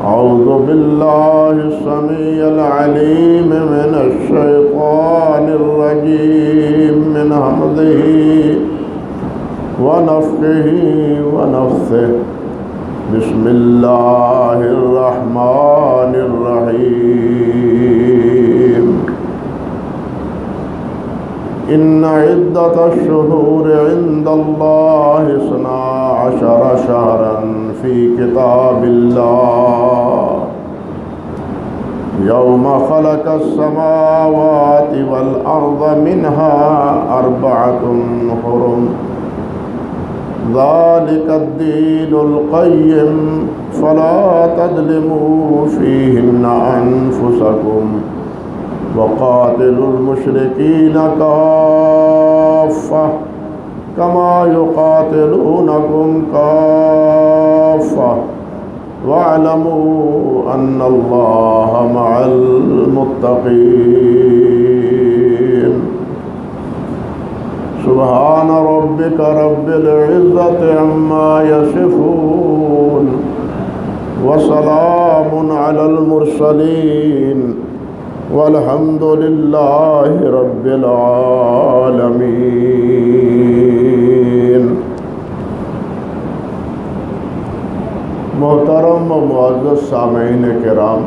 أعوذ بالله السميع العليم من الشيطان الرجيم من همزه ونفخه ونفثه بسم الله الرحمن الرحيم إن عدة الشهور عند الله 12 شهرا في كتاب الله يوم خلق السماوات والأرض منها 4 حرم ذلك الدين القيم فلا تظلموا فيهن أنفسكم وقاتلوا المشركين كافة كما يقاتلونكم كافة واعلموا أن الله مع المتقين سبحان ربك رب العزة عما يصفون وسلام على المرسلين والحمد لله رب العالمين۔ محترم و معزز سامعین کرام،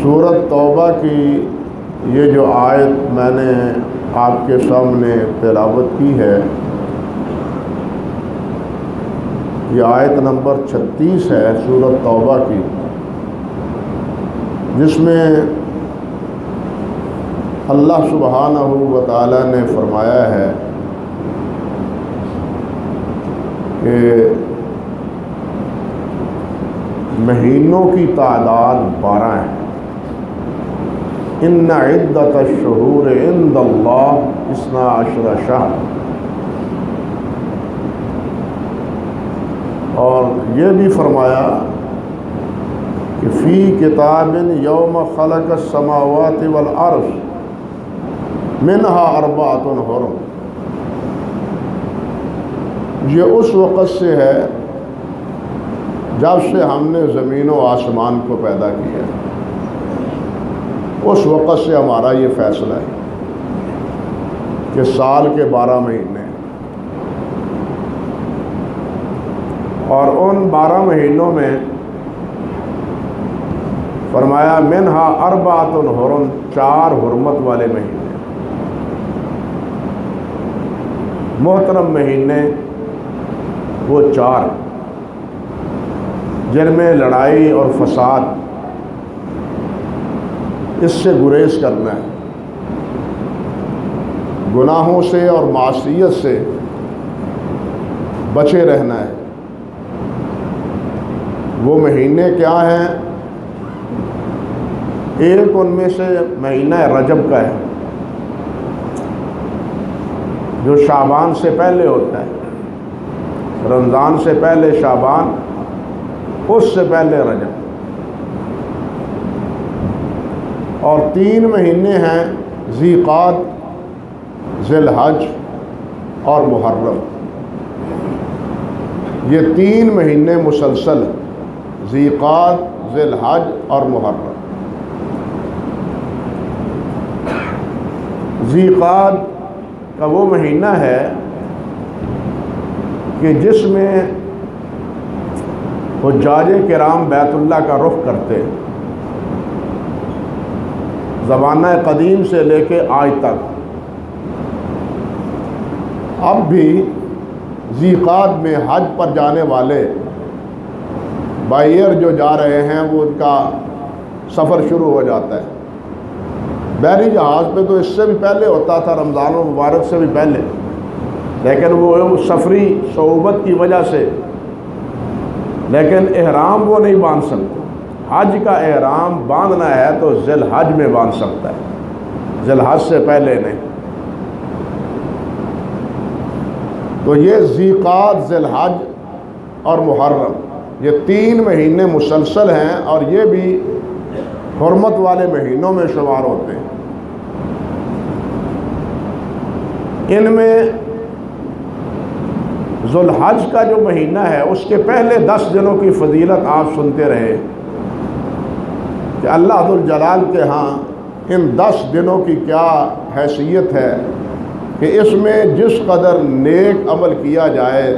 سورۃ توبہ کی یہ جو آیت میں نے آپ کے سامنے تلاوت کی ہے، یہ آیت نمبر 36 ہے سورۃ توبہ کی، جس میں اللہ سبحانہ و تعالی نے فرمایا ہے کہ مہینوں کی تعداد 12 ہے۔ ان عدۃ الشہور عند اللہ 12 شہر، اور یہ بھی فرمایا کہ فی کتاب یوم خلق السماوات والارض منہا 4 حرم، یہ اس وقت سے ہے جب سے ہم نے زمین و آسمان کو پیدا کیا، اس وقت سے ہمارا یہ فیصلہ ہے کہ سال کے 12 مہینے، اور ان 12 مہینوں میں فرمایا منہا 4 حرم، 4 حرمت والے مہینے، محترم مہینے وہ 4 جن میں لڑائی اور فساد اس سے گریز کرنا ہے، گناہوں سے اور معصیت سے بچے رہنا ہے۔ وہ مہینے کیا ہیں؟ ایک ان میں سے مہینہ رجب کا ہے، جو شعبان سے پہلے ہوتا ہے، رمضان سے پہلے شعبان، اس سے پہلے رجب، اور 3 مہینے ہیں ذی قعد، ذی الحج اور محرم۔ یہ 3 مہینے مسلسل ہیں، ذی قعد، ذی الحج اور محرم۔ ذی قعد کا وہ مہینہ ہے کہ جس میں حجاج کرام بیت اللہ کا رخ کرتے ہیں، زمانہ قدیم سے لے کے آج تک۔ اب بھی ذی قعد میں حج پر جانے والے بائی ایئر جو جا رہے ہیں، وہ ان کا سفر شروع ہو جاتا ہے۔ بحری جہاز پہ تو اس سے بھی پہلے ہوتا تھا، رمضان المبارک سے بھی پہلے، لیکن وہ سفری صعوبت کی وجہ سے، لیکن احرام وہ نہیں باندھ سکتے۔ حج کا احرام باندھنا ہے تو ذی الحج میں باندھ سکتا ہے، ذی الحج سے پہلے نہیں۔ تو یہ ذی قعد، ذی الحج اور محرم، یہ 3 مہینے مسلسل ہیں، اور یہ بھی حرمت والے مہینوں میں شمار ہوتے ہیں۔ ان میں ذوالحج کا جو مہینہ ہے اس کے پہلے 10 دنوں کی فضیلت آپ سنتے رہے کہ اللہ ذوالجلال کے ہاں ان 10 دنوں کی کیا حیثیت ہے کہ اس میں جس قدر نیک عمل کیا جائے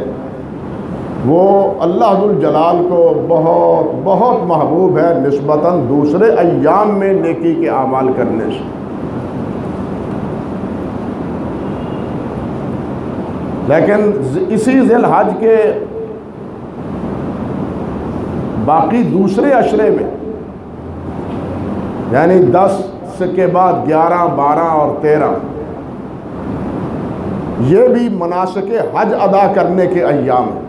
وہ اللہ ذوالجلال کو بہت بہت محبوب ہے نسبتاً دوسرے ایام میں نیکی کے اعمال کرنے سے۔ لیکن اسی ذی الحج کے باقی دوسرے عشرے میں یعنی 10 کے بعد 11، 12 اور 13 یہ بھی مناسک حج ادا کرنے کے ایام ہیں۔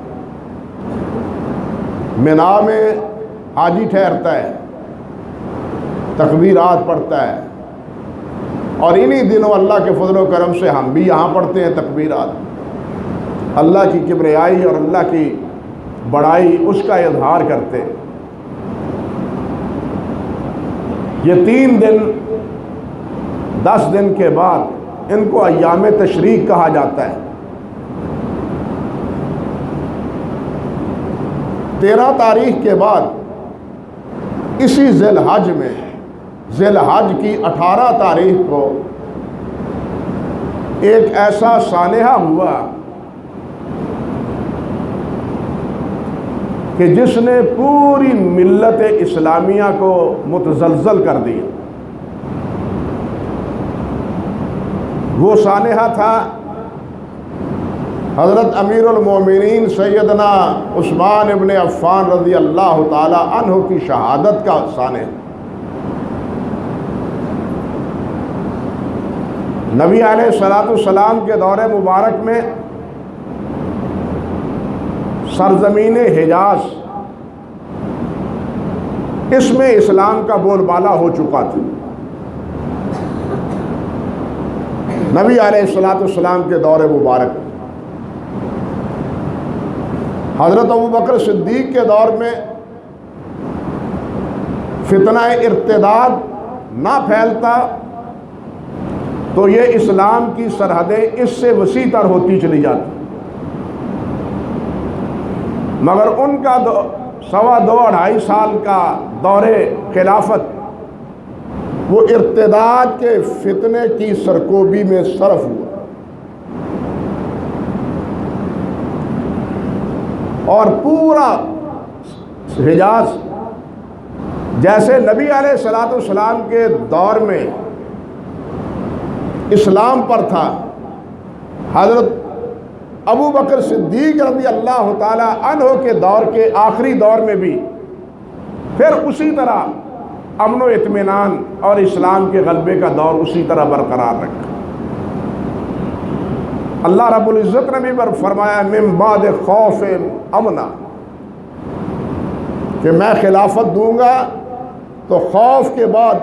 منا میں حاجی ٹھہرتا ہے، تکبیرات پڑھتا ہے، اور انہی دنوں اللہ کے فضل و کرم سے ہم بھی یہاں پڑھتے ہیں تکبیرات، اللہ کی کبریائی اور اللہ کی بڑائی اس کا اظہار کرتے۔ یہ 3 دن 10 دن کے بعد ان کو ایام تشریق کہا جاتا ہے۔ 13 تاریخ کے بعد اسی ذی الحج میں ذی الحج کی 18 تاریخ کو ایک ایسا سانحہ ہوا کہ جس نے پوری ملت اسلامیہ کو متزلزل کر دیا۔ وہ سانحہ تھا حضرت امیر المومنین سیدنا عثمان ابن عفان رضی اللہ تعالی عنہ کی شہادت کا سانحہ۔ نبی علیہ السلام کے دور مبارک میں سرزمین حجاز اس میں اسلام کا بول بالا ہو چکا تھا۔ نبی علیہ السلام کے دور مبارک حضرت ابوبکر صدیق کے دور میں فتنہ ارتداد نہ پھیلتا تو یہ اسلام کی سرحدیں اس سے وسیع تر ہوتی چلی جاتی، مگر ان کا 2.5 سال کا دور خلافت وہ ارتداد کے فتنے کی سرکوبی میں صرف ہوا، اور پورا حجاز جیسے نبی علیہ السلام کے دور میں اسلام پر تھا، حضرت ابوبکر صدیق رضی اللہ تعالی عنہ کے دور کے آخری دور میں بھی پھر اسی طرح امن و اطمینان اور اسلام کے غلبے کا دور اسی طرح برقرار رکھا۔ اللہ رب العزت نے بھی فرمایا من بعد خوف امنا، کہ میں خلافت دوں گا تو خوف کے بعد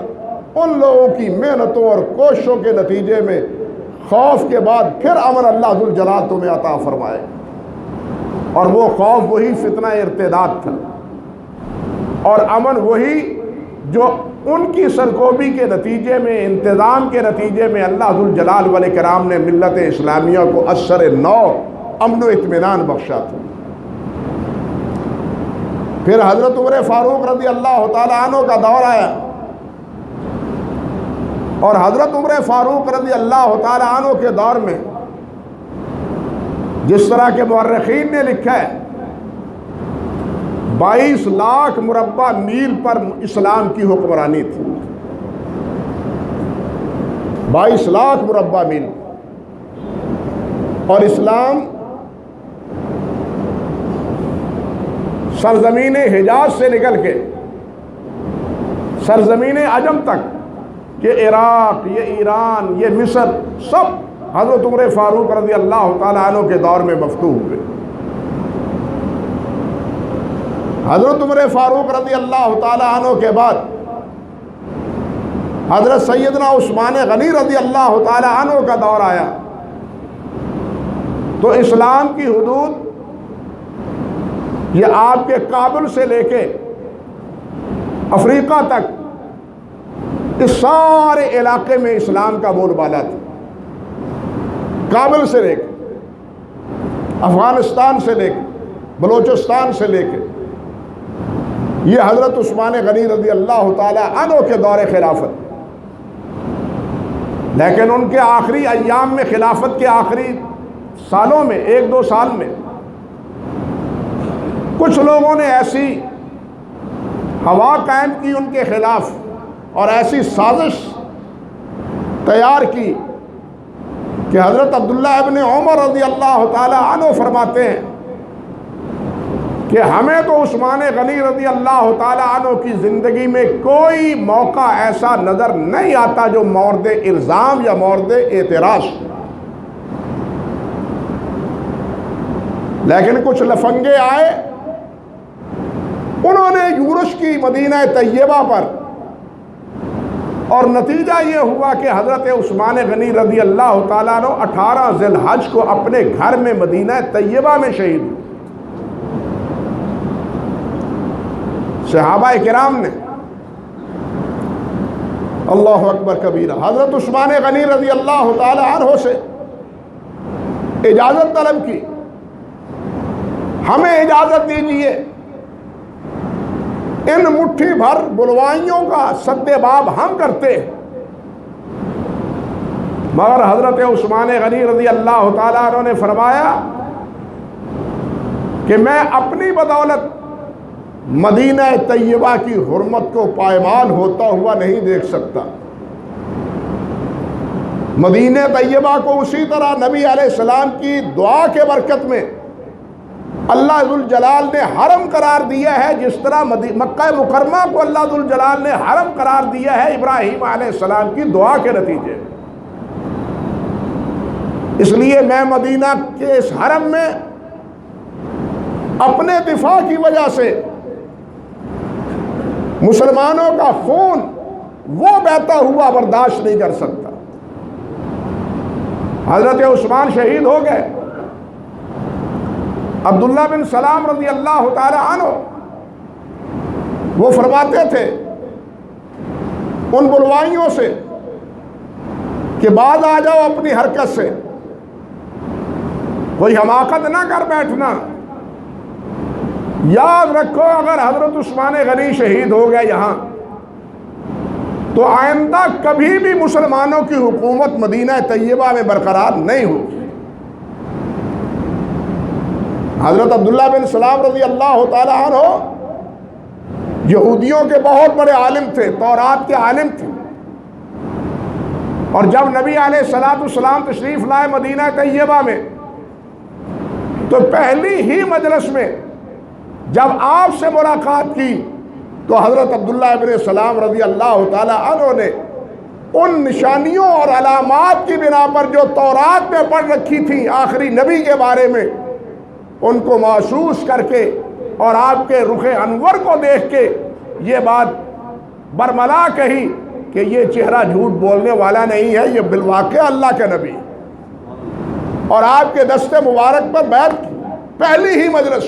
ان لوگوں کی محنتوں اور کوششوں کے نتیجے میں خوف کے بعد پھر امن اللہ ذوالجلال تمہیں عطا فرمائے، اور وہ خوف وہی فتنہ ارتداد تھا، اور امن وہی جو ان کی سرکوبی کے نتیجے میں، انتظام کے نتیجے میں اللہ ذوالجلال والاکرام نے ملت اسلامیہ کو اثر نو امن و اطمینان بخشا تھا۔ پھر حضرت عمر فاروق رضی اللہ تعالی عنہ کا دور آیا، اور حضرت عمر فاروق رضی اللہ تعالی عنہ کے دور میں جس طرح کے مورخین نے لکھا ہے 22 لاکھ مربع میل پر اسلام کی حکمرانی تھی، 22 لاکھ مربع میل، اور اسلام سرزمین حجاز سے نکل کے سرزمین عجم تک، یہ عراق، یہ ایران، یہ مصر، سب حضرت عمر فاروق رضی اللہ تعالیٰ عنہ کے دور میں مفتوح ہوئے۔ حضرت عمر فاروق رضی اللہ تعالیٰ عنہ کے بعد حضرت سیدنا عثمان غنی رضی اللہ تعالیٰ عنہ کا دور آیا، تو اسلام کی حدود یہ آپ کے کابل سے لے کے افریقہ تک اس سارے علاقے میں اسلام کا بول بالا تھا، کابل سے لے کے افغانستان سے لے کے بلوچستان سے لے کے، یہ حضرت عثمان غنی رضی اللہ تعالی عنہ کے دور خلافت۔ لیکن ان کے آخری ایام میں، خلافت کے آخری سالوں میں، 1-2 سال میں، کچھ لوگوں نے ایسی ہوا قائم کی ان کے خلاف اور ایسی سازش تیار کی کہ حضرت عبداللہ ابن عمر رضی اللہ تعالی عنہ فرماتے ہیں کہ ہمیں تو عثمان غنی رضی اللہ تعالی عنہ کی زندگی میں کوئی موقع ایسا نظر نہیں آتا جو مورد الزام یا مورد اعتراض، لیکن کچھ لفنگے آئے، انہوں نے یورش کی مدینہ طیبہ پر، اور نتیجہ یہ ہوا کہ حضرت عثمان غنی رضی اللہ تعالیٰ عنہ 18 ذی الحج کو اپنے گھر میں مدینہ طیبہ میں شہید ہوئے۔ صحابہ کرام نے اللہ اکبر کبیرہ حضرت عثمان غنی رضی اللہ تعالی عنہ سے اجازت طلب کی، ہمیں اجازت دیجیے ان مٹھی بھر بلوائیوں کا سد باب ہم کرتے ہیں۔ مگر حضرت عثمان غنی رضی اللہ تعالیٰ عنہ نے فرمایا کہ میں اپنی بدولت مدینہ طیبہ کی حرمت کو پائمال ہوتا ہوا نہیں دیکھ سکتا۔ مدینہ طیبہ کو اسی طرح نبی علیہ السلام کی دعا کے برکت میں اللہ ذوالجلال نے حرم قرار دیا ہے، جس طرح مکہ مکرمہ کو اللہ ذوالجلال نے حرم قرار دیا ہے ابراہیم علیہ السلام کی دعا کے نتیجے۔ اس لیے میں مدینہ کے اس حرم میں اپنے دفاع کی وجہ سے مسلمانوں کا خون وہ بہتا ہوا برداشت نہیں کر سکتا۔ حضرت عثمان شہید ہو گئے۔ عبداللہ بن سلام رضی اللہ تعالی عنہ وہ فرماتے تھے ان بلوائیوں سے کہ باز آ جاؤ اپنی حرکت سے، کوئی حماقت نہ کر بیٹھنا۔ یاد رکھو اگر حضرت عثمان غنی شہید ہو گئے یہاں تو آئندہ کبھی بھی مسلمانوں کی حکومت مدینہ طیبہ میں برقرار نہیں ہوگی۔ حضرت عبداللہ بن سلام رضی اللہ تعالی عنہ یہودیوں کے بہت بڑے عالم تھے، تورات کے عالم تھے، اور جب نبی علیہ السلام تشریف لائے مدینہ طیبہ میں تو پہلی ہی مجلس میں جب آپ سے ملاقات کی تو حضرت عبداللہ ابن سلام رضی اللہ تعالی عنہ نے ان نشانیوں اور علامات کی بنا پر جو تورات میں پڑھ رکھی تھی آخری نبی کے بارے میں، ان کو محسوس کر کے اور آپ کے رخ انور کو دیکھ کے یہ بات برملا کہی کہ یہ چہرہ جھوٹ بولنے والا نہیں ہے، یہ بالواقع اللہ کے نبی، اور آپ کے دست مبارک پر بیعت کی پہلی ہی مجلس۔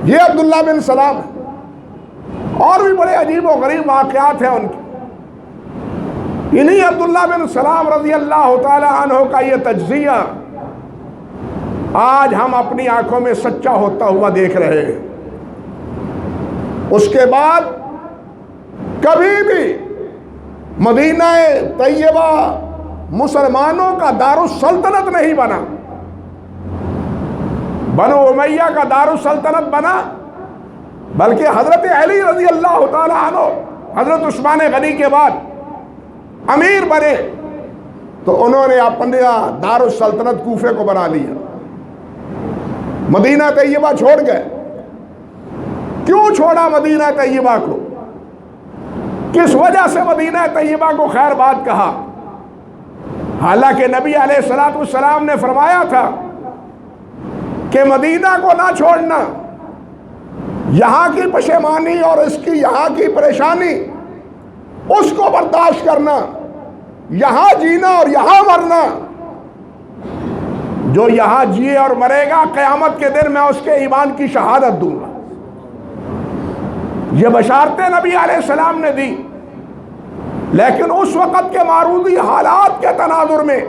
یہ عبداللہ بن سلام، اور بھی بڑے عجیب و غریب واقعات ہیں ان کے۔ انہی عبداللہ بن سلام رضی اللہ تعالی عنہ کا یہ تجزیہ آج ہم اپنی آنکھوں میں سچا ہوتا ہوا دیکھ رہے ہیں۔ اس کے بعد کبھی بھی مدینہ طیبہ مسلمانوں کا دارالسلطنت نہیں بنا، بنو امیہ کا دارالسلطنت بنا، بلکہ حضرت علی رضی اللہ تعالی عنہ حضرت عثمان غنی کے بعد امیر بنے تو انہوں نے اپنا دارالسلطنت کوفے کو بنا لیا، مدینہ طیبہ چھوڑ گئے۔ کیوں چھوڑا مدینہ طیبہ کو؟ کس وجہ سے مدینہ طیبہ کو خیر بات کہا؟ حالانکہ نبی علیہ السلام نے فرمایا تھا کہ مدینہ کو نہ چھوڑنا، یہاں کی پشیمانی اور اس کی یہاں کی پریشانی اس کو برداشت کرنا، یہاں جینا اور یہاں مرنا۔ جو یہاں جیے اور مرے گا قیامت کے دن میں اس کے ایمان کی شہادت دوں گا۔ یہ بشارتیں نبی علیہ السلام نے دی، لیکن اس وقت کے معروضی حالات کے تناظر میں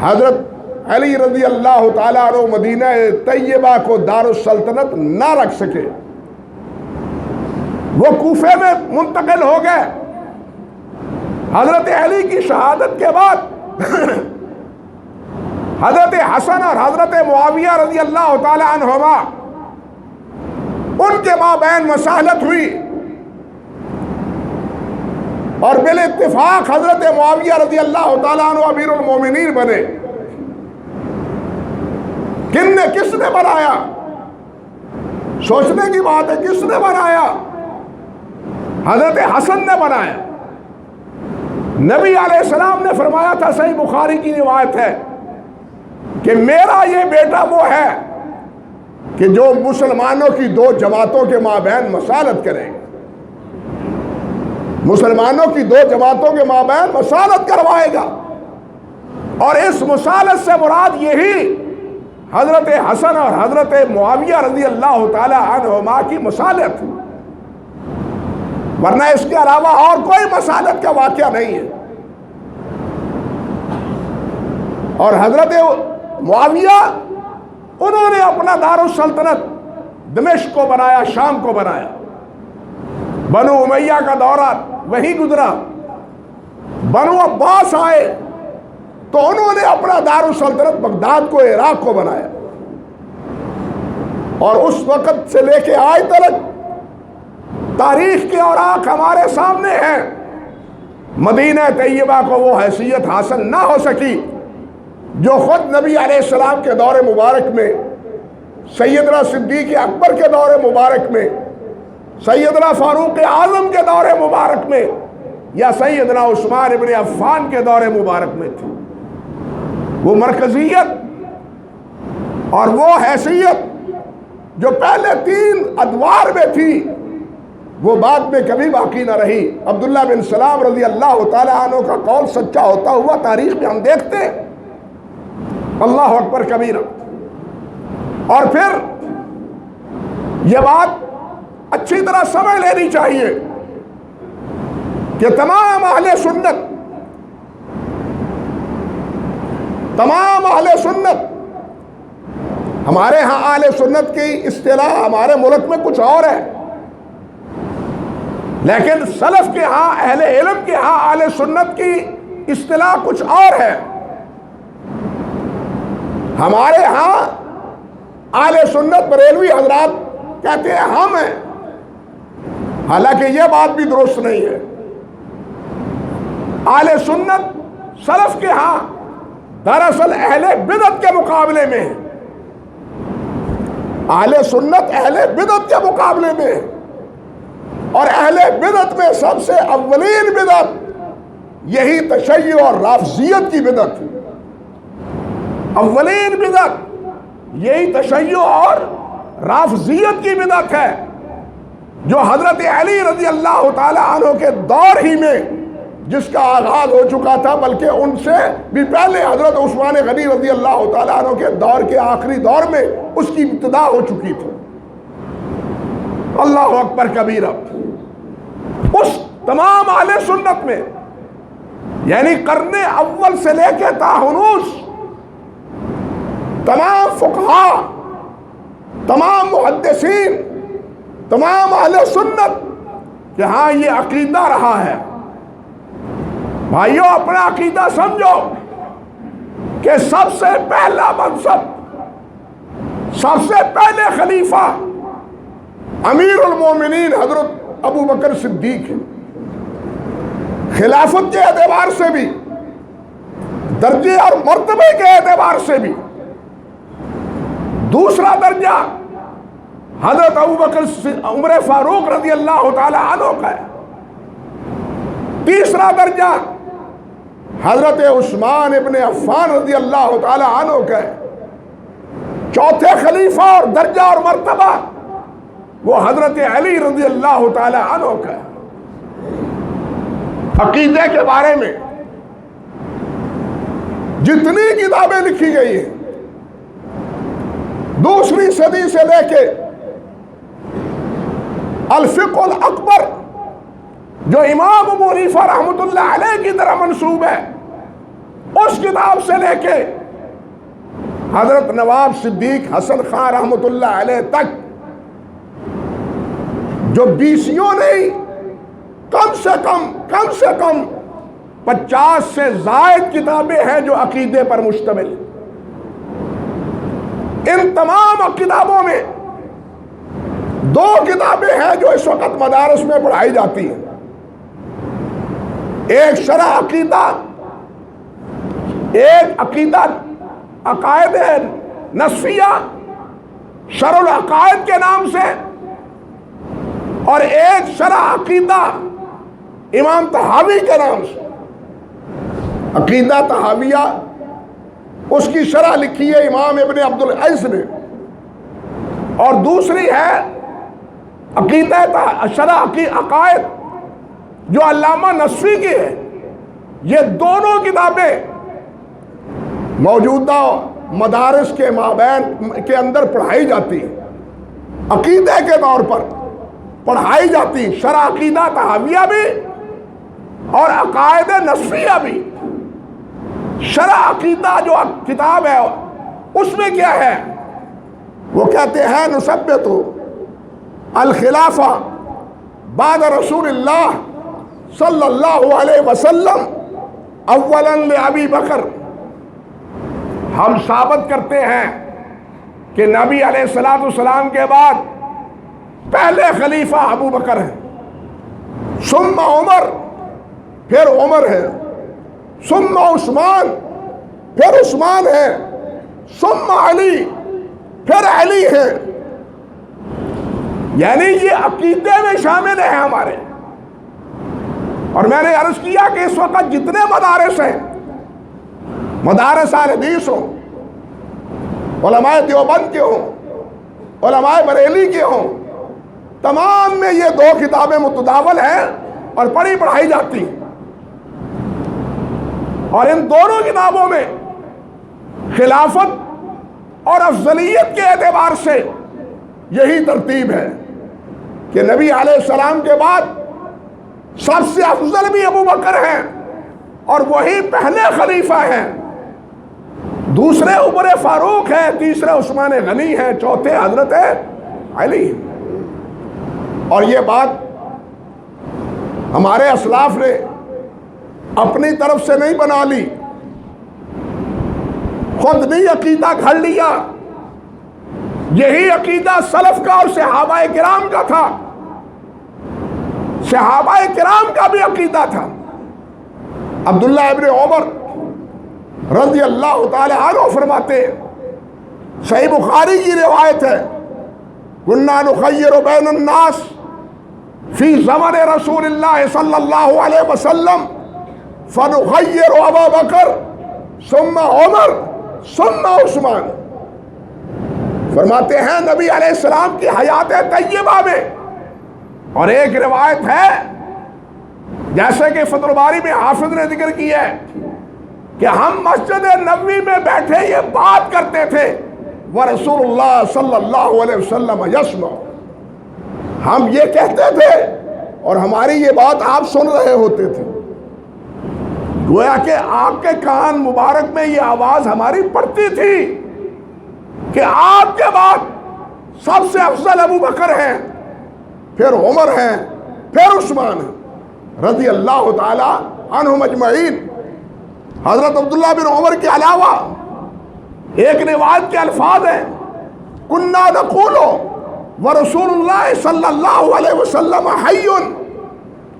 حضرت علی رضی اللہ تعالیٰ عنہ مدینہ طیبہ کو دارالسلطنت نہ رکھ سکے، وہ کوفے میں منتقل ہو گئے۔ حضرت علی کی شہادت کے بعد حضرت حسن اور حضرت معاویہ رضی اللہ تعالی عنہما ان کے مابین مصالحت ہوئی، اور بالاتفاق حضرت معاویہ رضی اللہ تعالی عنہ امیر المومنین بنے۔ کس نے بنایا؟ سوچنے کی بات ہے، کس نے بنایا؟ حضرت حسن نے بنایا۔ نبی علیہ السلام نے فرمایا تھا، صحیح بخاری کی روایت ہے، کہ میرا یہ بیٹا وہ ہے کہ جو مسلمانوں کی دو جماعتوں کے مابین مصالحت کرے گا، مسلمانوں کی دو جماعتوں کے مابین مصالحت کروائے گا۔ اور اس مصالحت سے مراد یہی حضرت حسن اور حضرت معاویہ رضی اللہ تعالی عنہما کی مصالحت، ورنہ اس کے علاوہ اور کوئی مصالحت کا واقعہ نہیں ہے۔ اور حضرت معاویہ انہوں نے اپنا دارالسلطنت دمشق کو بنایا، شام کو بنایا۔ بنو امیہ کا دورہ وہی گزرا، بنو عباس آئے تو انہوں نے اپنا دارالسلطنت بغداد کو، عراق کو بنایا، اور اس وقت سے لے کے آج تک تاریخ کے اوراق ہمارے سامنے ہیں۔ مدینہ طیبہ کو وہ حیثیت حاصل نہ ہو سکی جو خود نبی علیہ السلام کے دور مبارک میں، سیدنا صدیق اکبر کے دور مبارک میں، سیدنا فاروق اعظم کے دور مبارک میں، یا سیدنا عثمان ابن عفان کے دور مبارک میں تھی۔ وہ مرکزیت اور وہ حیثیت جو پہلے 3 ادوار میں تھی، وہ بعد میں کبھی باقی نہ رہی۔ عبداللہ بن سلام رضی اللہ تعالی عنہ کا قول سچا ہوتا ہوا تاریخ میں ہم دیکھتے ہیں۔ اللہ اکبر کبیرہ۔ اور پھر یہ بات اچھی طرح سمجھ لینی چاہیے کہ تمام اہل سنت، ہمارے ہاں اہل سنت کی اصطلاح ہمارے ملک میں کچھ اور ہے، لیکن سلف کے ہاں، اہل علم کے ہاں اہل سنت کی اصطلاح کچھ اور ہے۔ ہمارے ہاں اہل سنت بریلوی حضرات کہتے ہیں ہم ہیں، حالانکہ یہ بات بھی درست نہیں ہے۔ اہل سنت سلف کے ہاں دراصل اہل بدعت کے مقابلے میں ہے، اہل سنت اہل بدعت کے مقابلے میں ہے، اور اہل بدعت میں سب سے اولین بدعت یہی تشیع اور رافضیت کی بدعت ہے۔ اولین بدعت یہی تشیع اور رافضیت کی بدعت ہے، جو حضرت علی رضی اللہ تعالی عنہ کے دور ہی میں جس کا آغاز ہو چکا تھا، بلکہ ان سے بھی پہلے حضرت عثمان غنی رضی اللہ تعالی عنہ کے دور کے آخری دور میں اس کی ابتدا ہو چکی تھی۔ اللہ اکبر کبیرہ۔ اس تمام اہل سنت میں، یعنی قرن اول سے لے کے تا ہنوز، تمام فقہاء، تمام محدثین، تمام اہل سنت کہ ہاں یہ عقیدہ رہا ہے۔ بھائیو اپنا عقیدہ سمجھو کہ سب سے پہلا منصب، سب سے پہلے خلیفہ امیر المومنین حضرت ابو بکر صدیق ہے، خلافت کے اعتبار سے بھی، درجے اور مرتبے کے اعتبار سے بھی۔ دوسرا درجہ حضرت ابو بکر عمر فاروق رضی اللہ تعالی عنہ کا ہے۔ تیسرا درجہ حضرت عثمان ابن عفان رضی اللہ تعالی عنہ کا ہے۔ چوتھے خلیفہ اور درجہ اور مرتبہ وہ حضرت علی رضی اللہ تعالی عنہ کا ہے۔ عقیدے کے بارے میں جتنی کتابیں لکھی گئی ہیں، دوسری صدی سے لے کے الفقہ الاکبر جو امام ابو حنیفہ رحمۃ اللہ علیہ کی طرح منسوب ہے، اس کتاب سے لے کے حضرت نواب صدیق حسن خان رحمۃ اللہ علیہ تک جو بیسیوں نہیں کم سے کم 50 سے زائد کتابیں ہیں جو عقیدے پر مشتمل. ان تمام کتابوں میں 2 کتابیں ہیں جو اس وقت مدارس میں پڑھائی جاتی ہیں. ایک شرح عقیدہ، ایک عقیدہ عقائد نصفیہ شرح العقائد کے نام سے، اور ایک شرح عقیدہ امام طحاوی کے نام سے. عقیدہ طحاویہ اس کی شرح لکھی ہے امام ابن عبد العز نے، اور دوسری ہے عقیدہ شرح عقائد جو علامہ نصفی کی ہے. یہ دونوں کتابیں موجودہ مدارس کے مابین کے اندر پڑھائی جاتی ہیں، عقیدے کے طور پر پڑھائی جاتی ہیں. شرح عقیدہ طحاویہ بھی اور عقائد نصفیہ بھی. شرح عقیدہ جو کتاب ہے اس میں کیا ہے؟ وہ کہتے ہیں نثبت الخلافہ بعد رسول اللہ صلی اللہ علیہ وسلم اولا لابی بکر. ہم ثابت کرتے ہیں کہ نبی علیہ السلام کے بعد پہلے خلیفہ ابو بکر ہیں، ثم عمر، پھر عمر ہے، ثم عثمان، پھر عثمان ہے، ثم علی، پھر علی ہے. یعنی یہ عقیدے میں شامل ہے ہمارے. اور میں نے عرض کیا کہ اس وقت جتنے مدارس ہیں، مدارس اہل حدیث ہوں، علماء دیوبند کے ہوں، علماء بریلی کے ہوں، تمام میں یہ 2 کتابیں متداول ہیں اور پڑھی پڑھائی جاتی ہیں. اور ان دونوں کتابوں میں خلافت اور افضلیت کے اعتبار سے یہی ترتیب ہے کہ نبی علیہ السلام کے بعد سب سے افضل بھی ابو بکر ہیں اور وہی پہلے خلیفہ ہیں. دوسرے عمر فاروق ہیں، تیسرے عثمان غنی ہیں، چوتھے حضرت علی. اور یہ بات ہمارے اسلاف نے اپنی طرف سے نہیں بنا لی، خود نہیں عقیدہ گھڑ لیا. یہی عقیدہ سلف کا اور صحابہ کرام کا تھا. صحابہ کرام کا بھی عقیدہ تھا. عبداللہ ابن عمر رضی اللہ تعالی عنہ فرماتے، صحیح بخاری کی روایت ہے، كنا نخیر بین الناس فی زمن رسول اللہ صلی اللہ علیہ وسلم فنخیر ابا بکر ثم عمر ثم عثمان. فرماتے ہیں نبی علیہ السلام کی حیات طیبہ میں، اور ایک روایت ہے جیسے کہ فتح الباری میں حافظ نے ذکر کیا ہے کہ ہم مسجد نبوی میں بیٹھے یہ بات کرتے تھے وَرَسُولُ اللَّهِ صلی اللہ علیہ وسلم يَسْمَعُ. ہم یہ کہتے تھے اور ہماری یہ بات آپ سن رہے ہوتے تھے. گویا کہ آپ کے کان مبارک میں یہ آواز ہماری پڑتی تھی کہ آپ کے بعد سب سے افضل ابو بکر ہیں، پھر عمر ہیں، پھر عثمان ہیں رضی اللہ تعالی عنہم اجمعین. حضرت عبداللہ بن عمر کے علاوہ ایک روایت کے الفاظ ہیں، کنا نقول ورسول اللہ صلی اللہ علیہ وسلم حی،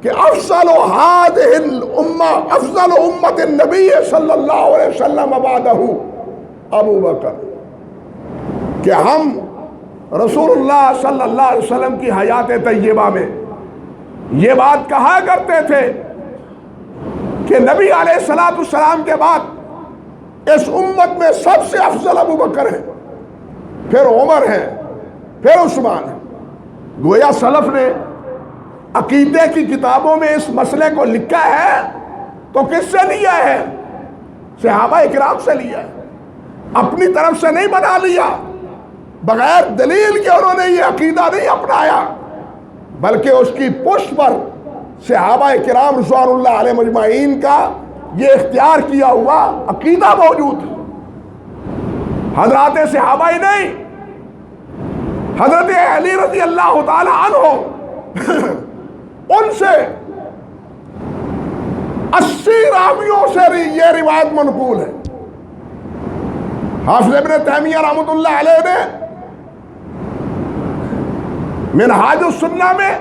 کہ افضل هذه الامہ، افضل امت النبی صلی اللہ علیہ وسلم بعدہ ابو بکر. کہ ہم رسول اللہ صلی اللہ علیہ وسلم کی حیات طیبہ میں یہ بات کہا کرتے تھے کہ نبی علیہ السلام کے بعد اس امت میں سب سے افضل ابو بکر ہیں، پھر عمر ہیں، پھر عثمان ہیں. گویا سلف نے عقیدے کی کتابوں میں اس مسئلے کو لکھا ہے تو کس سے لیا ہے؟ صحابہ کرام سے لیا ہے، اپنی طرف سے نہیں بنا لیا. بغیر دلیل کے انہوں نے یہ عقیدہ نہیں اپنایا، بلکہ اس کی پشت پر صحابہ کرام رضوان اللہ علیہ مجمعین کا یہ اختیار کیا ہوا عقیدہ موجود ہے. حضرات صحابہ ہی نہیں، حضرت علی رضی اللہ تعالی عنہ ان سے 80 راویوں سے یہ روایت منقول ہے۔ حافظ ابن تیمیہ رحمۃ اللہ علیہ نے منہاج السنہ میں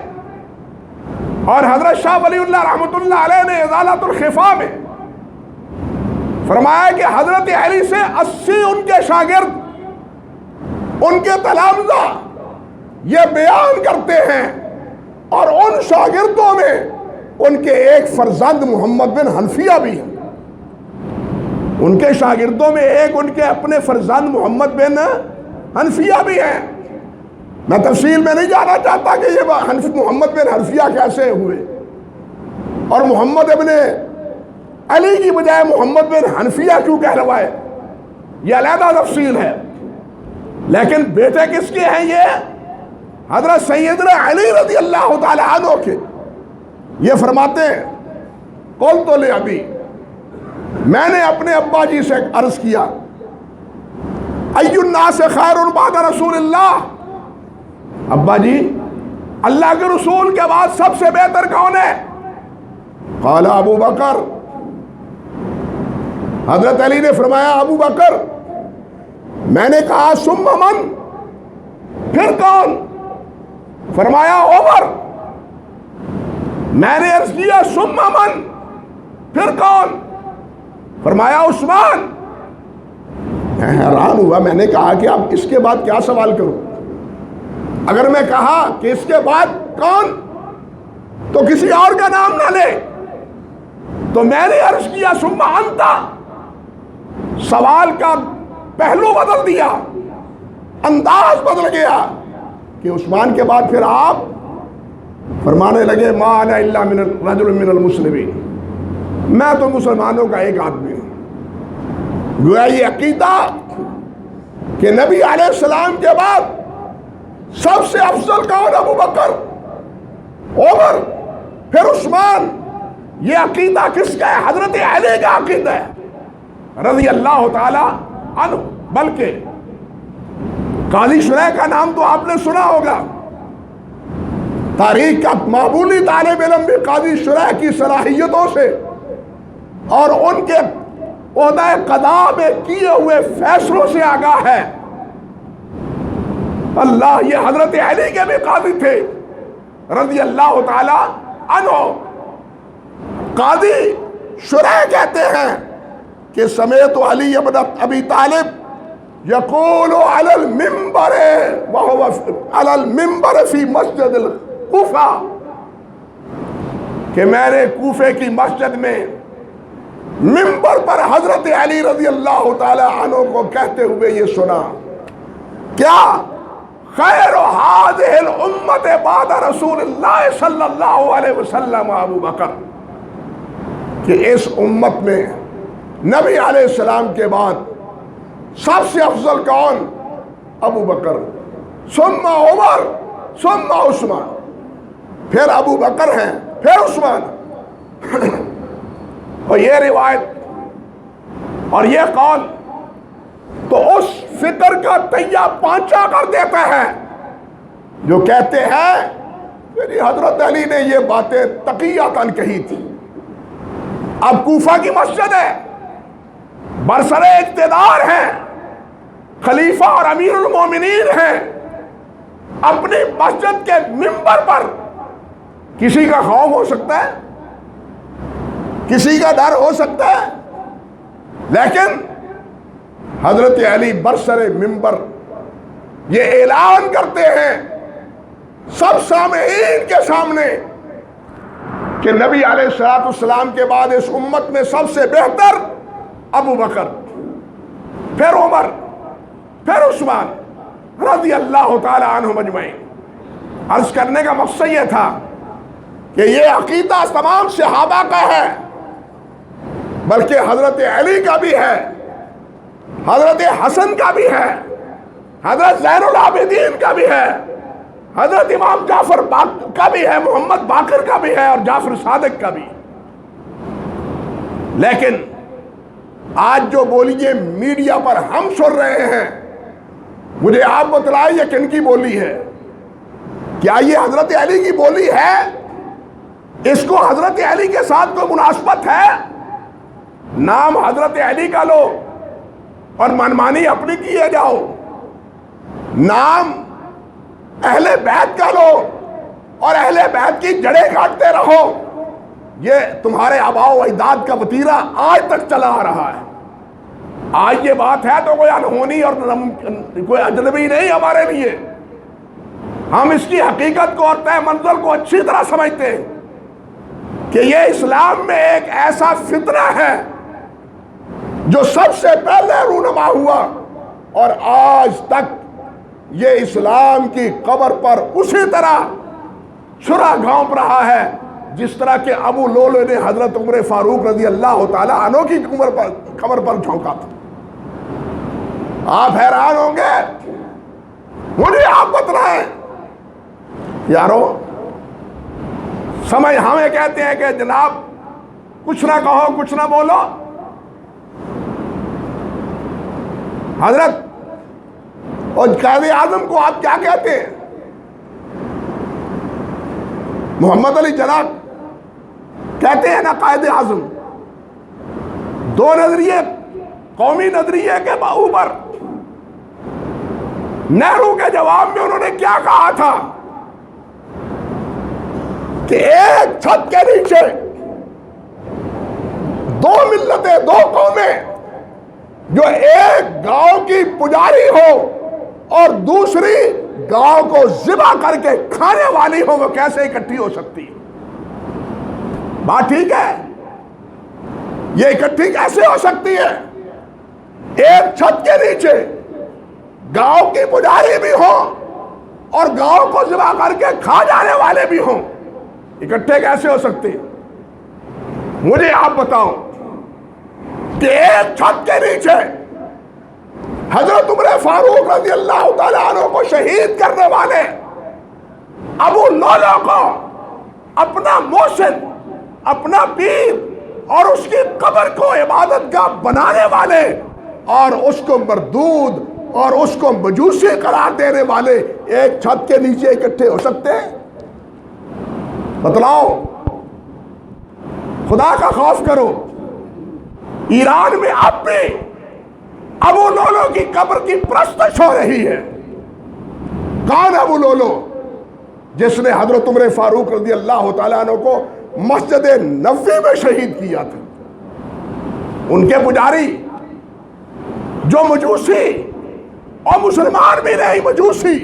اور حضرت شاہ ولی اللہ رحمۃ اللہ علیہ نے ازالۃ الخفا میں فرمایا کہ حضرت علی سے 80 ان کے شاگرد، ان کے تلامذہ یہ بیان کرتے ہیں، اور ان شاگردوں میں ان کے ایک فرزند محمد بن حنفیہ بھی ہیں۔ ان کے شاگردوں میں ایک ان کے اپنے فرزند محمد بن حنفیہ بھی ہیں۔ میں تفصیل میں نہیں جانا چاہتا کہ یہ محمد بن حنفیہ کیسے ہوئے اور محمد ابن علی کی بجائے محمد بن حنفیہ کیوں کہلوائے، یہ علیحدہ تفصیل ہے۔ لیکن بیٹے کس کے ہیں؟ یہ حضرت سیدنا علی رضی اللہ تعالی عنہ کے۔ یہ فرماتے ہیں قلت لأبی، میں نے اپنے ابا جی سے عرض کیا ای الناس خیر بعد رسول اللہ، ابا جی اللہ کے رسول کے بعد سب سے بہتر کون ہے؟ قال ابو بکر، حضرت علی نے فرمایا ابو بکر۔ میں نے کہا ثم من، پھر کون؟ فرمایا عمر۔ میں نے عرض کیا ثم من، پھر کون؟ فرمایا عثمان۔ میں حیران ہوا، میں نے کہا کہ اب اس کے بعد کیا سوال کروں؟ اگر میں کہا کہ اس کے بعد کون تو کسی اور کا نام نہ لے، تو میں نے عرض کیا ثم انت، سوال کا پہلو بدل دیا، انداز بدل گیا کہ عثمان کے بعد پھر آپ فرمانے لگے ما انا الا من رجل من المسلمین، میں تو مسلمانوں کا ایک آدمی ہوں۔ گویا یہ عقیدہ کہ نبی علیہ السلام کے بعد سب سے افضل کون؟ ابو بکر، عمر، پھر عثمان۔ یہ عقیدہ کس کا ہے؟ حضرت علی کا عقیدہ ہے رضی اللہ تعالی عنہ۔ بلکہ قاضی شریح کا نام تو آپ نے سنا ہوگا، تاریخ کا معمولی طالب علم بھی قاضی شریح کی صلاحیتوں سے اور ان کے عہدہ قضا میں کیے ہوئے فیصلوں سے آگاہ ہے۔ اللہ، یہ حضرت علی کے بھی قاضی تھے رضی اللہ تعالی عنہ۔ قاضی شریح کہتے ہیں کہ سمیت علی ابن ابی طالب یقول علی المنبر وهو علی المنبر فی مسجد الکوفہ، کہ میں نے کوفے کی مسجد میں منبر پر حضرت علی رضی اللہ تعالی عنہ کو کہتے ہوئے یہ سنا، کیا خیر هذه الامت بعد رسول اللہ صلی اللہ علیہ وسلم ابو بکر، کہ اس امت میں نبی علیہ السلام کے بعد سب سے افضل کون؟ ابو بکر، ثم عمر، ثم عثمان، پھر ابو بکر ہیں، پھر عثمان۔ اور یہ روایت اور یہ قول تو اس فکر کا تیہ پانچا کر دیتا ہے جو کہتے ہیں کہ حضرت علی نے یہ باتیں تقیۃً کہی تھی۔ اب کوفہ کی مسجد ہے، برسر اقتدار ہیں، خلیفہ اور امیر المومنین ہیں، اپنی مسجد کے منبر پر کسی کا خوف ہو سکتا ہے، کسی کا ڈر ہو سکتا ہے، لیکن حضرت علی برسر منبر یہ اعلان کرتے ہیں سب سامعین کے سامنے کہ نبی علیہ السلام کے بعد اس امت میں سب سے بہتر ابو بکر، پھر عمر، پھر عثمان رضی اللہ تعالی عنہم اجمعین۔ عرض کرنے کا مقصد یہ تھا کہ یہ عقیدہ تمام صحابہ کا ہے، بلکہ حضرت علی کا بھی ہے، حضرت حسن کا بھی ہے، حضرت زین العابدین کا بھی ہے، حضرت امام جعفر کا بھی ہے، محمد باقر کا بھی ہے، اور جعفر صادق کا بھی۔ لیکن آج جو بولیے میڈیا پر ہم سن رہے ہیں، مجھے آپ بتلائیں یہ کن کی بولی ہے؟ کیا یہ حضرت علی کی بولی ہے؟ اس کو حضرت علی کے ساتھ کوئی مناسبت ہے؟ نام حضرت علی کا لو اور منمانی اپنی کیے جاؤ، نام اہل بیت کا لو اور اہل بیت کی جڑیں کاٹتے رہو۔ یہ تمہارے آباء و اجداد کا وتیرہ آج تک چلا آ رہا ہے۔ آج یہ بات ہے تو کوئی انہونی اور کوئی اجنبی نہیں ہمارے لیے، ہم اس کی حقیقت کو اور طے منزل کو اچھی طرح سمجھتے ہیں کہ یہ اسلام میں ایک ایسا فتنہ ہے جو سب سے پہلے رونما ہوا، اور آج تک یہ اسلام کی قبر پر اسی طرح چھرا گھونپ رہا ہے جس طرح کہ ابو لولو نے حضرت عمر فاروق رضی اللہ تعالیٰ عنہ کی قبر پر جھونکا تھا۔ آپ حیران ہوں گے، مجھے آپ بتلائیں یارو، سمجھ ہمیں کہتے ہیں کہ جناب کچھ نہ کہو کچھ نہ بولو۔ حضرت اور قائد اعظم کو آپ کیا کہتے ہیں؟ محمد علی جناح کہتے ہیں نا قائد اعظم۔ دو نظریے، قومی نظریے کے اوپر نہرو کے جواب میں انہوں نے کیا کہا تھا کہ ایک چھت کے نیچے دو ملتیں، دو قومیں، جو ایک گاؤں کی پجاری ہو اور دوسری گاؤں کو ذبح کر کے کھانے والی ہو، وہ کیسے اکٹھی ہو سکتی ہے؟ بات ٹھیک ہے؟ یہ اکٹھی کیسے ہو سکتی ہے؟ ایک چھت کے نیچے گاؤں کی پجاری بھی ہو اور گاؤں کو ذبح کر کے کھا جانے والے بھی ہوں، اکٹھے کیسے ہو سکتے ہیں؟ مجھے آپ بتاؤ کہ ایک چھت کے نیچے حضرت عمر فاروق رضی اللہ تعالیٰ عنہ کو شہید کرنے والے ابو لولو کو اپنا محسن، اپنا پیر اور اس کی قبر کو عبادت گاہ بنانے والے اور اس کو مردود اور اس کو مجوسی قرار دینے والے ایک چھت کے نیچے اکٹھے ہو سکتے ہیں؟ بتلاؤ، خدا کا خوف کرو۔ ایران میں اب بھی ابو لولو کی قبر کی پرستش ہو رہی ہے۔ کون ابو لولو؟ جس نے حضرت عمر فاروق رضی اللہ تعالیٰ عنہ کو مسجد نبوی میں شہید کیا تھا۔ ان کے پجاری جو مجوسی اور مسلمان بھی نہیں مجوسی،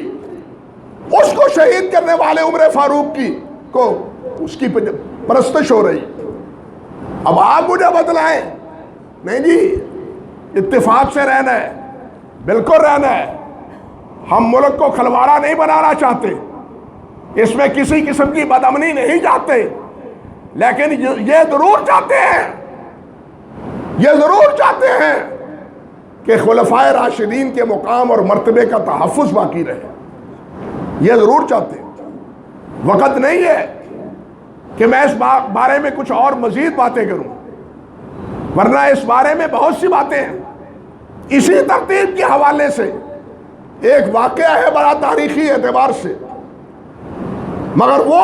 اس کو شہید کرنے والے عمر فاروق کی کو اس کی پرستش ہو رہی۔ اب آپ مجھے بتلائیں، نہیں جی اتفاق سے رہنا ہے، بالکل رہنا ہے، ہم ملک کو کھلواڑا نہیں بنانا چاہتے، اس میں کسی قسم کی بدامنی نہیں چاہتے، لیکن یہ ضرور چاہتے ہیں، یہ ضرور چاہتے ہیں کہ خلفائے راشدین کے مقام اور مرتبے کا تحفظ باقی رہے، یہ ضرور چاہتے ہیں۔ وقت نہیں ہے کہ میں اس بارے میں کچھ اور مزید باتیں کروں، ورنہ اس بارے میں بہت سی باتیں ہیں۔ اسی ترتیب کے حوالے سے ایک واقعہ ہے بڑا تاریخی اعتبار سے، مگر وہ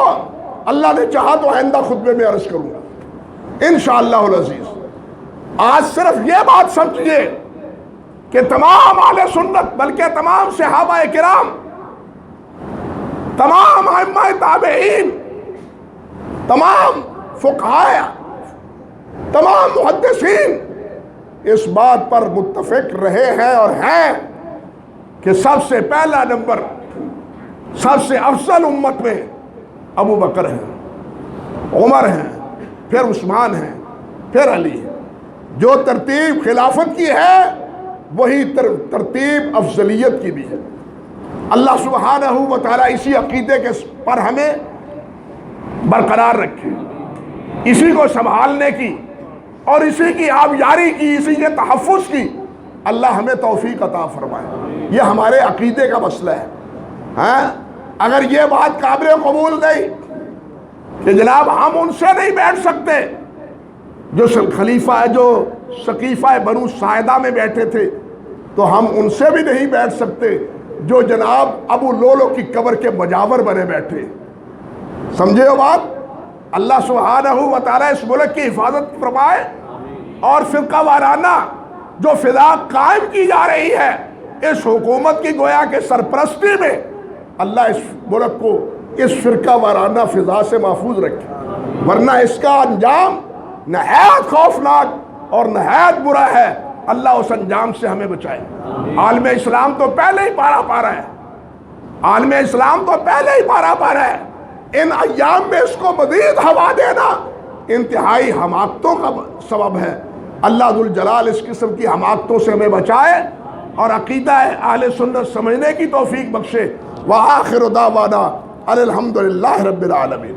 اللہ نے چاہا تو آئندہ خطبے میں عرض کروں گا انشاءاللہ العزیز۔ آج صرف یہ بات سمجھیے کہ تمام اہل سنت، بلکہ تمام صحابہ کرام، تمام ائمہ تابعین، تمام فقہاء، تمام محدثین اس بات پر متفق رہے ہیں اور ہیں کہ سب سے پہلا نمبر، سب سے افضل امت میں ابو بکر ہیں، عمر ہیں، پھر عثمان ہیں، پھر علی ہے۔ جو ترتیب خلافت کی ہے وہی ترتیب افضلیت کی بھی ہے۔ اللہ سبحانہ و تعالیٰ اسی عقیدے کے پر ہمیں برقرار رکھے، اسی کو سنبھالنے کی اور اسی کی آبیاری کی، اسی کے تحفظ کی اللہ ہمیں توفیق عطا فرمائے۔ یہ ہمارے عقیدے کا مسئلہ ہے۔ ہاں، اگر یہ بات قابل قبول نہیں کہ جناب ہم ان سے نہیں بیٹھ سکتے، جو خلیفہ جو سقیفہ بنو ساعدہ میں بیٹھے تھے، تو ہم ان سے بھی نہیں بیٹھ سکتے جو جناب ابو لولو کی قبر کے مجاور بنے بیٹھے۔ سمجھے ہو بات؟ اللہ سبحانہ و تعالیٰ اس ملک کی حفاظت فرمائے، اور فرقہ وارانہ جو فضا قائم کی جا رہی ہے اس حکومت کی گویا کے سرپرستی میں، اللہ اس ملک کو اس فرقہ وارانہ فضا سے محفوظ رکھے، ورنہ اس کا انجام نہایت خوفناک اور نہایت برا ہے۔ اللہ اس انجام سے ہمیں بچائے۔ عالم اسلام تو پہلے ہی پارا پارا ہے، عالم اسلام تو پہلے ہی پارا پارا ہے، ان ایام میں اس کو مزید ہوا دینا انتہائی حماقتوں کا سبب ہے۔ اللہ ذوالجلال اس قسم کی حماقتوں سے ہمیں بچائے اور عقیدہ اہل سنت سمجھنے کی توفیق بخشے۔ وآخر دعوانا الحمدللہ رب العالمین۔